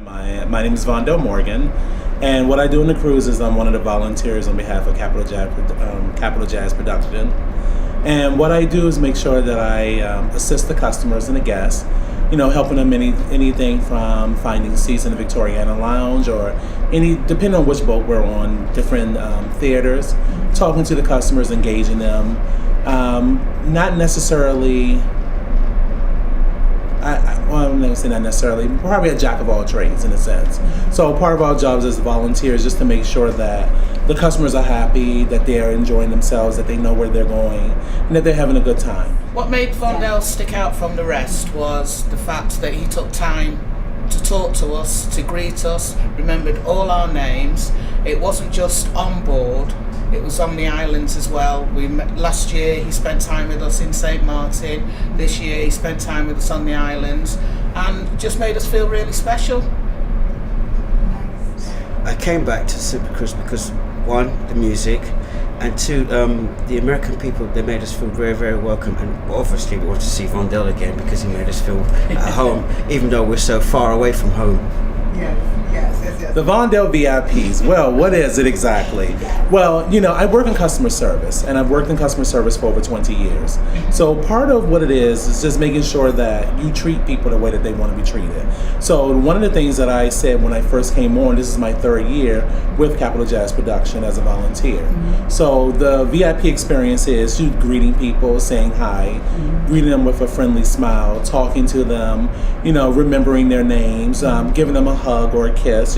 My name is Vondell Morgan, and what I do in the cruise is I'm one of the volunteers on behalf of Capital Jazz Production. And what I do is make sure that I assist the customers and the guests, helping them anything from finding seats in the Victoriana Lounge or depending on which boat we're on, different theaters, talking to the customers, engaging them. Not necessarily, I'm not going to say not necessarily, probably a jack of all trades in a sense. So part of our jobs as volunteers is just to make sure that the customers are happy, that they're enjoying themselves, that they know where they're going, and that they're having a good time. What made Vondell stick out from the rest was the fact that he took time to talk to us, to greet us, remembered all our names. It wasn't just on board, it was on the islands as well. Last year he spent time with us in St. Martin, this year he spent time with us on the islands, and just made us feel really special. I came back to Super Cruise because one, the music, and two, the American people, they made us feel very, very welcome, and obviously we want to see Vondell again because he made us feel at home, even though we're so far away from home. Yes. The Vondell VIPs, well, what is it exactly? Well, I work in customer service, and I've worked in customer service for over 20 years. So part of what it is just making sure that you treat people the way that they want to be treated. So one of the things that I said when I first came on, this is my third year with Capital Jazz Production as a volunteer. So the VIP experience is you greeting people, saying hi, greeting them with a friendly smile, talking to them, remembering their names, giving them a hug or a kiss,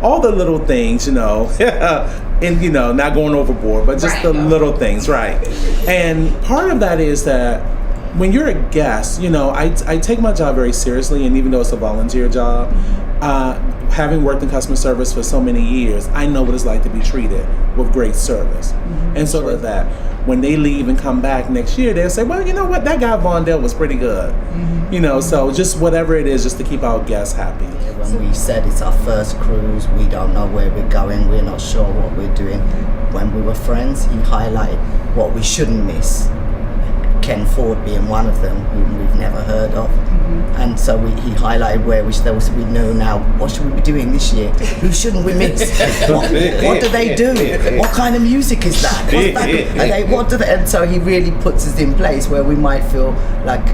all the little things, and not going overboard, but just the little things, right? And part of that is that when you're a guest, I take my job very seriously, and even though it's a volunteer job, having worked in customer service for so many years, I know what it's like to be treated with great service. And so that when they leave and come back next year, they'll say, well, you know what, that guy Vondell was pretty good. So just whatever it is, just to keep our guests happy. When we said it's our first cruise, we don't know where we're going, we're not sure what we're doing. When we were friends, he highlighted what we shouldn't miss. Ken Ford being one of them, whom we've never heard of. And so he highlighted where we know now, what should we be doing this year? Who shouldn't we miss? What do they do? What kind of music is that? And so he really puts us in place where we might feel like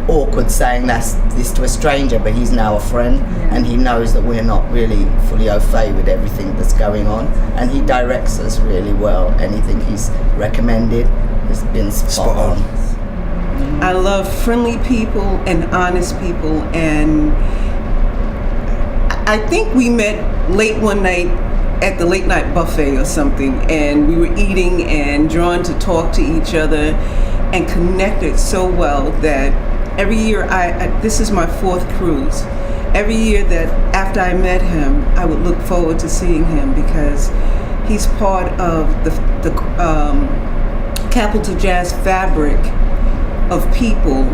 awkward saying this to a stranger, but he's now a friend, and he knows that we're not really fully au fait with everything that's going on, and he directs us really well. Anything he's recommended has been spot on. I love friendly people and honest people, and I think we met late one night at the late night buffet or something, and we were eating and drawn to talk to each other and connected so well that every year, this is my fourth cruise. Every year that after I met him, I would look forward to seeing him because he's part of the Capital Jazz fabric of people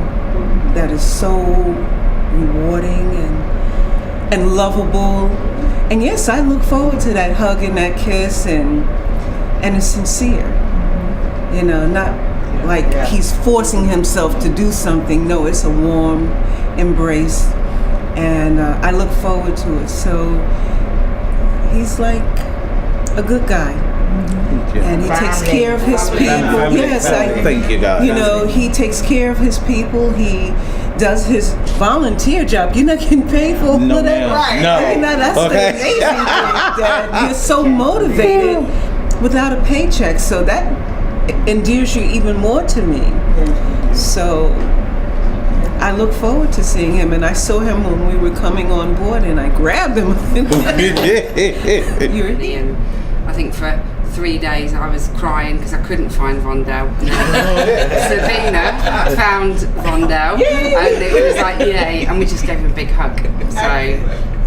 that is so rewarding and lovable. And yes, I look forward to that hug and that kiss, and it's sincere. Not like he's forcing himself to do something. No, it's a warm embrace, and I look forward to it. So he's like a good guy, and he takes care of his people. Yes, thank you, guys. He takes care of his people. He does his volunteer job. You're not getting paid for No, that, right? No. That's the amazing thing. That you're so motivated without a paycheck. So that endears you even more to me. So I look forward to seeing him, and I saw him when we were coming on board, and I grabbed him. I think for 3 days I was crying because I couldn't find Vondell. Sabina found Vondell, and it was like yay, and we just gave him a big hug. So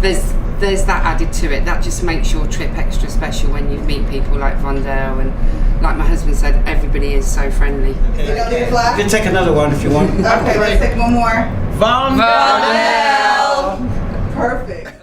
there's that added to it. That just makes your trip extra special when you meet people like Vondell, and like my husband said, everybody is so friendly. You can take another one if you want. Okay, let's take one more. Vondell! Perfect.